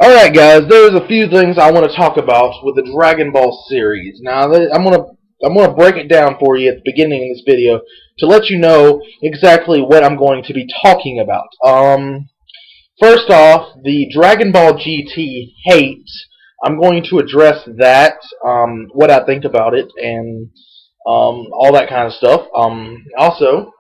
Alright guys, there's a few things I want to talk about with the Dragon Ball series. Now, I'm gonna break it down for you at the beginning of this video to let you know exactly what I'm going to be talking about. First off, the Dragon Ball GT hate. I'm going to address that, what I think about it, and all that kind of stuff. Also,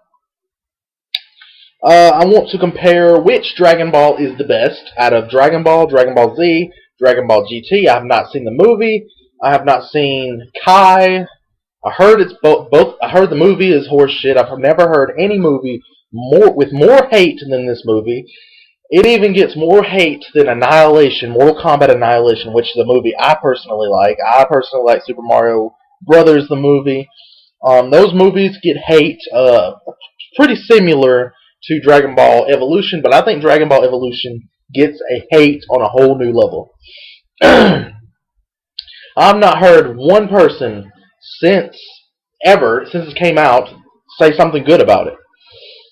I want to compare which Dragon Ball is the best out of Dragon Ball, Dragon Ball Z, Dragon Ball GT. I have not seen the movie. I have not seen Kai. I heard it's both. I heard the movie is horse shit. I've never heard any movie with more hate than this movie. It even gets more hate than Annihilation, Mortal Kombat Annihilation, which is a movie I personally like. I personally like Super Mario Brothers, the movie. Those movies get hate pretty similar to Dragon Ball Evolution, but I think Dragon Ball Evolution gets a hate on a whole new level. I've not heard one person since it came out say something good about it.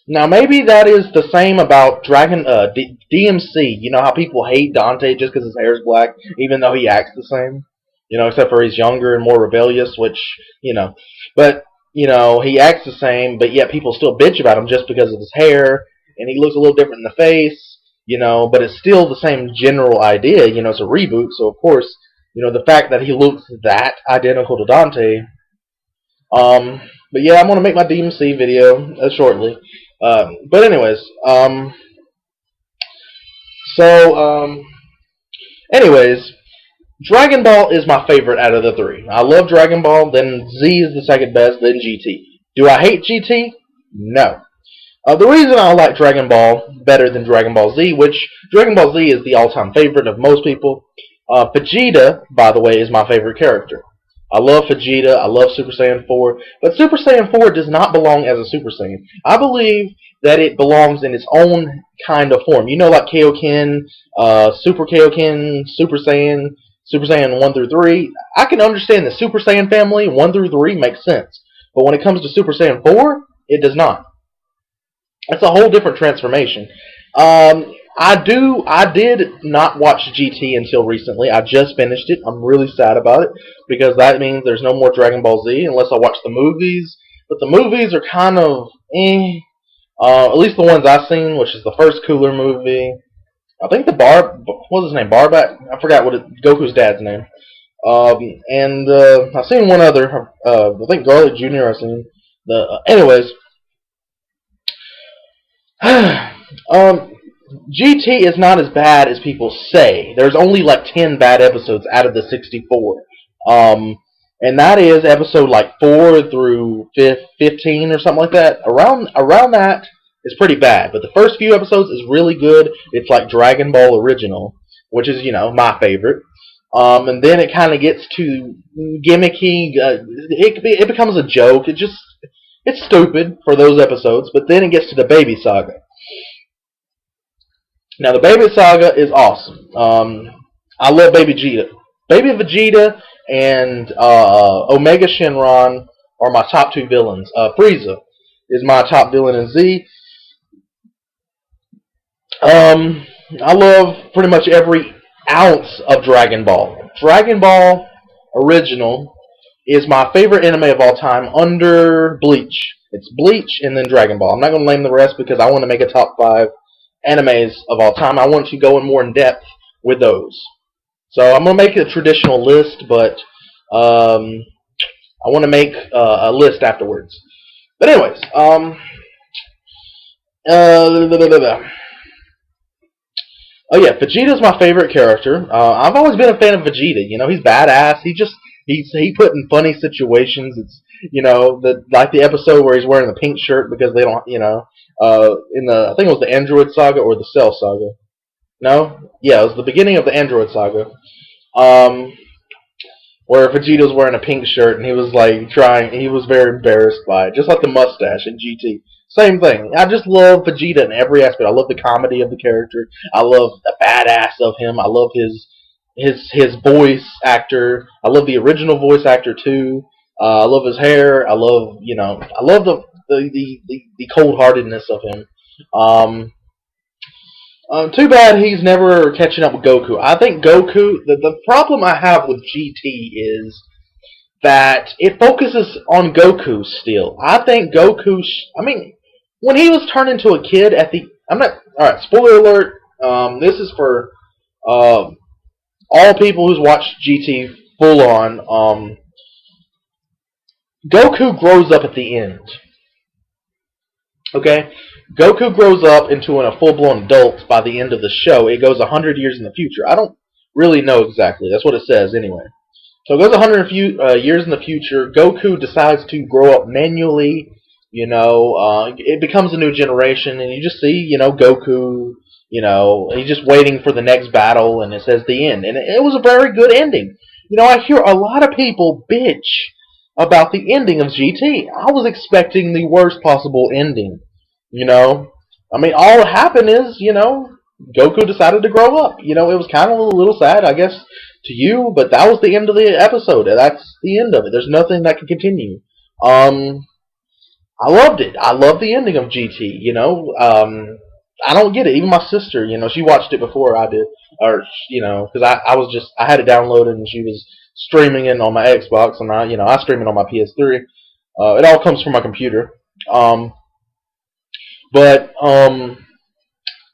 Now maybe that is the same about DMC. You know how people hate Dante just because his hair is black, even though he acts the same. You know, except for he's younger and more rebellious, which, you know, but you know, he acts the same, but yet people still bitch about him just because of his hair, and he looks a little different in the face, you know, but it's still the same general idea. You know, it's a reboot, so of course, you know, the fact that he looks that identical to Dante. But yeah, I'm going to make my DMC video shortly. But anyways, anyways, Dragon Ball is my favorite out of the three. I love Dragon Ball, then Z is the second best, then GT. Do I hate GT? No. The reason I like Dragon Ball better than Dragon Ball Z, which Dragon Ball Z is the all-time favorite of most people. Vegeta, by the way, is my favorite character. I love Vegeta, I love Super Saiyan 4, but Super Saiyan 4 does not belong as a Super Saiyan. I believe that it belongs in its own kind of form. You know, like Kaioken, Super Kaioken, Super Saiyan 1 through 3, I can understand the Super Saiyan family, 1 through 3 makes sense. But when it comes to Super Saiyan 4, it does not. That's a whole different transformation. I did not watch GT until recently. I just finished it. I'm really sad about it, because that means there's no more Dragon Ball Z unless I watch the movies. But the movies are kind of eh. At least the ones I've seen, which is the first Cooler movie. I think what was his name? Barbat? I forgot Goku's dad's name. And I've seen one other. I think Garlic Jr. I've seen. Anyways. GT is not as bad as people say. There's only like 10 bad episodes out of the 64. And that is episode like 4 through 15 or something like that. Around that is pretty bad. But the first few episodes is really good. It's like Dragon Ball Original, which is, you know, my favorite. And then it kind of gets to gimmicky. It becomes a joke. It's stupid for those episodes. But then it gets to the Baby Saga. Now, the Baby Saga is awesome. I love Baby Vegeta. Baby Vegeta and Omega Shenron are my top two villains. Frieza is my top villain in Z. I love pretty much every ounce of Dragon Ball. Dragon Ball Original is my favorite anime of all time under Bleach. It's Bleach and then Dragon Ball. I'm not going to name the rest because I want to make a top 5 animes of all time. I want to go in more in depth with those. So I'm going to make a traditional list, but I want to make a list afterwards. But anyways, oh yeah, Vegeta's my favorite character. I've always been a fan of Vegeta. You know, he's badass. He put in funny situations. It's, you know, like the episode where he's wearing the pink shirt because they don't, you know, I think it was the Android Saga or the Cell Saga. No? Yeah, it was the beginning of the Android Saga. Where Vegeta's wearing a pink shirt and he was like he was very embarrassed by it. Just like the mustache in GT. Same thing. I just love Vegeta in every aspect. I love the comedy of the character. I love the badass of him. I love his voice actor. I love the original voice actor too. I love his hair. I love, you know, I love the cold-heartedness of him. Too bad he's never catching up with Goku. I think Goku. The problem I have with GT is that it focuses on Goku still. I think Goku. I mean, when he was turned into a kid at the. I'm not. Alright, spoiler alert. This is for all people who's watched GT full on. Goku grows up at the end. Okay? Goku grows up into a full-blown adult by the end of the show. It goes 100 years in the future. I don't really know exactly. That's what it says anyway. So it goes 100 years in the future. Goku decides to grow up manually. It becomes a new generation, and you just see, Goku, he's just waiting for the next battle, and it says the end. And it was a very good ending. I hear a lot of people bitch about the ending of GT. I was expecting the worst possible ending. I mean, all that happened is, Goku decided to grow up. It was kind of a little sad, I guess, to you, but that was the end of the episode. That's the end of it. There's nothing that can continue. I loved it. I love the ending of GT. I don't get it. Even my sister, she watched it before I did, or because I had it downloaded and she was streaming it on my Xbox, and I stream it on my PS3. It all comes from my computer. But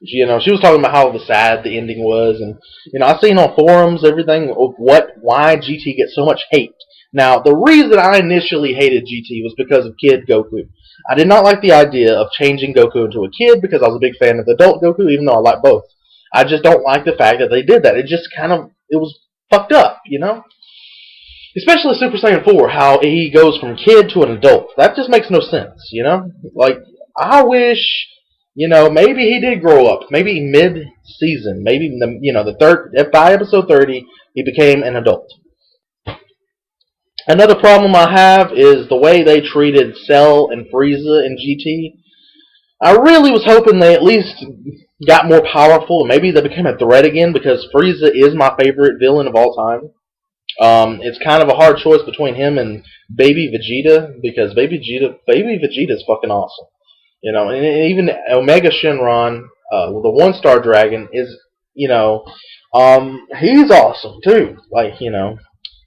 she was talking about how sad the ending was, and I've seen on forums everything of why GT gets so much hate. Now, the reason I initially hated GT was because of Kid Goku. I did not like the idea of changing Goku into a kid because I was a big fan of the adult Goku, even though I like both. I just don't like the fact that they did that. It just it was fucked up, Especially Super Saiyan 4, how he goes from kid to an adult. That just makes no sense, Like, I wish, maybe he did grow up. Maybe mid-season. Maybe, by episode 30, he became an adult. Another problem I have is the way they treated Cell and Frieza in GT. I really was hoping they at least got more powerful, and maybe they became a threat again, because Frieza is my favorite villain of all time. It's kind of a hard choice between him and Baby Vegeta, because Baby Vegeta is fucking awesome. And even Omega Shenron, the one-star dragon, is, he's awesome too. Like,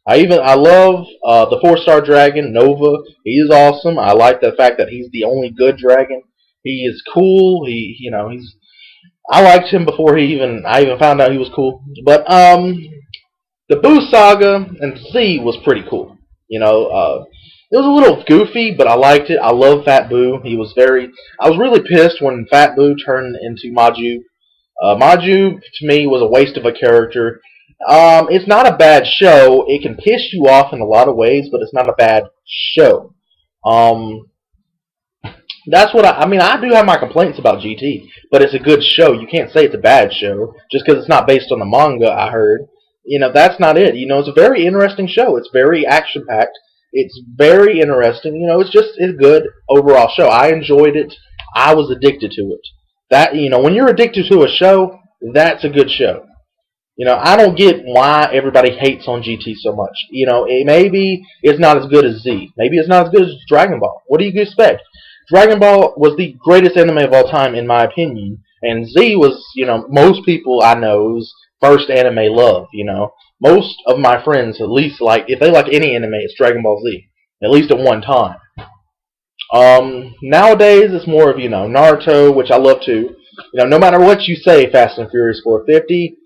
I love the 4-star dragon, Nova. He is awesome. I like the fact that he's the only good dragon. He is cool. I liked him before I even found out he was cool. But the Boo Saga and Z was pretty cool. It was a little goofy, but I liked it. I love Fat Boo. I was really pissed when Fat Boo turned into Maju. Maju, to me, was a waste of a character. It's not a bad show. It can piss you off in a lot of ways, but it's not a bad show. That's what I mean, I do have my complaints about GT, but it's a good show. You can't say it's a bad show just because it's not based on the manga, I heard. That's not it. It's a very interesting show. It's very action-packed. It's very interesting. It's a good overall show. I enjoyed it. I was addicted to it. When you're addicted to a show, that's a good show. I don't get why everybody hates on GT so much. Maybe it's not as good as Z. Maybe it's not as good as Dragon Ball. What do you expect? Dragon Ball was the greatest anime of all time, in my opinion. And Z was, most people I know's first anime love, Most of my friends, at least, if they like any anime, it's Dragon Ball Z. At least at one time. Nowadays, it's more of, Naruto, which I love too. No matter what you say, Fast and Furious 450,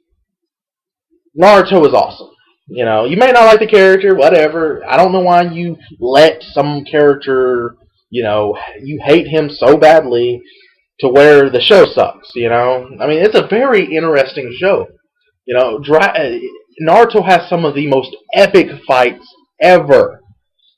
Naruto is awesome. You may not like the character, whatever. I don't know why you let some character, you hate him so badly to where the show sucks, I mean, it's a very interesting show. Naruto has some of the most epic fights ever.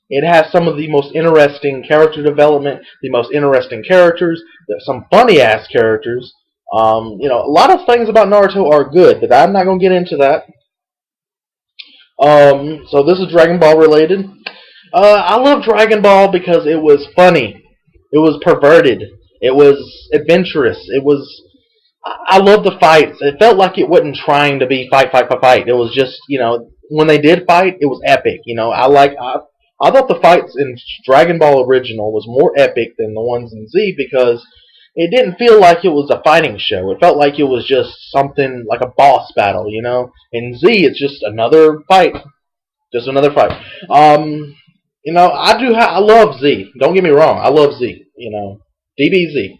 It has some of the most interesting character development, the most interesting characters. There's some funny-ass characters. A lot of things about Naruto are good, but I'm not going to get into that. So this is Dragon Ball related. I love Dragon Ball because it was funny. It was perverted. It was adventurous. I love the fights. It felt like it wasn't trying to be fight. It was just, when they did fight, it was epic. I thought the fights in Dragon Ball Original was more epic than the ones in Z because it didn't feel like it was a fighting show. It felt like it was just something like a boss battle, you know. In Z, it's just another fight, just another fight. You know, I love Z. Don't get me wrong, I love Z. You know, DBZ.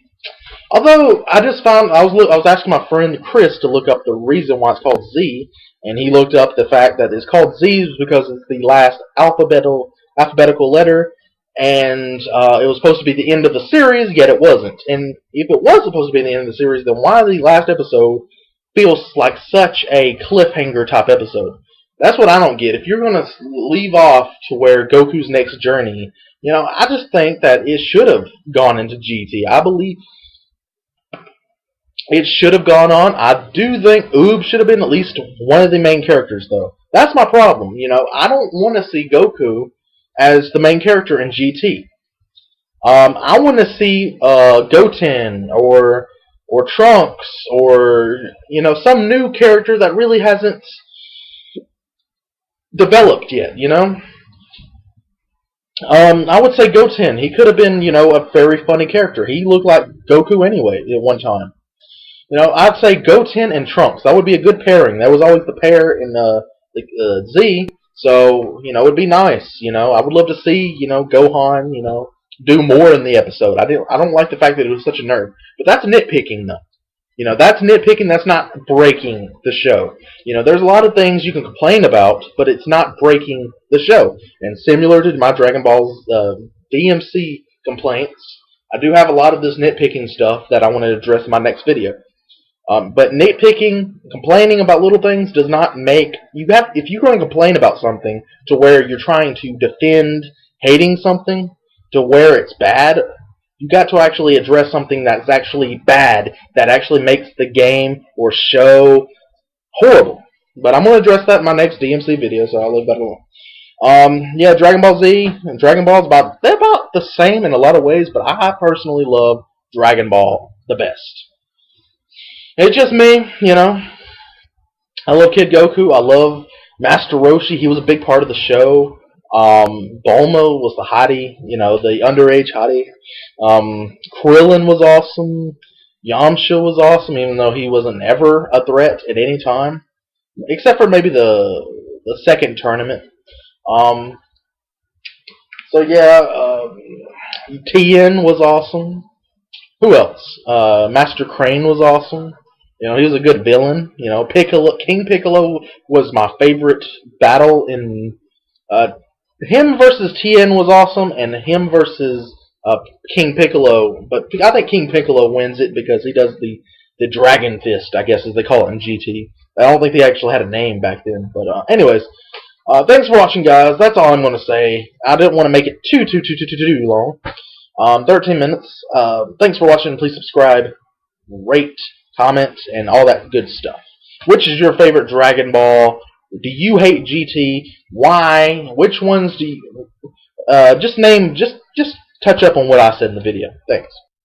Although I just found I was asking my friend Chris to look up the reason why it's called Z, and he looked up the fact that it's called Z because it's the last alphabetical letter, and it was supposed to be the end of the series, yet it wasn't. And if it was supposed to be the end of the series, then why the last episode feels like such a cliffhanger type episode? That's what I don't get. If you're going to leave off to where Goku's next journey, you know, I just think that it should have gone into GT. I believe it should have gone on. I do think Oob should have been at least one of the main characters, though. That's my problem. You know, I don't want to see Goku as the main character in GT. I want to see Goten or Trunks or, you know, some new character that really hasn't developed yet, you know? I would say Goten. He could have been, you know, a very funny character. He looked like Goku anyway at one time. You know, I'd say Goten and Trunks. That would be a good pairing. That was always the pair in Z. So, you know, it would be nice. You know, I would love to see, you know, Gohan, you know, do more in the episode. I don't like the fact that it was such a nerd. But that's nitpicking, though. You know, that's nitpicking. That's not breaking the show. You know, there's a lot of things you can complain about, but it's not breaking the show. And similar to my Dragon Ball's DMC complaints, I do have a lot of this nitpicking stuff that I want to address in my next video. But nitpicking, complaining about little things does not make you have. If you're going to complain about something to where you're trying to defend hating something to where it's bad, you got to actually address something that's actually bad, that actually makes the game or show horrible. But I'm going to address that in my next DMC video, so I'll leave that alone. Yeah, Dragon Ball Z and Dragon Ball they're about the same in a lot of ways, but I personally love Dragon Ball the best. It's just me, you know. I love Kid Goku. I love Master Roshi. He was a big part of the show. Bulma was the hottie, you know, the underage hottie. Krillin was awesome. Yamcha was awesome, even though he wasn't ever a threat at any time, except for maybe the second tournament. So yeah, Tien was awesome. Who else? Master Crane was awesome. You know, he was a good villain. You know, King Piccolo was my favorite battle in. Him versus Tien was awesome, and him versus King Piccolo. But I think King Piccolo wins it because he does the Dragon Fist, I guess, as they call it in GT. I don't think they actually had a name back then. But anyways, thanks for watching, guys. That's all I'm going to say. I didn't want to make it too long. 13 minutes. Thanks for watching. Please subscribe, rate, comment, and all that good stuff. Which is your favorite Dragon Ball? Do you hate GT? Why? Which ones do you... just touch up on what I said in the video. Thanks.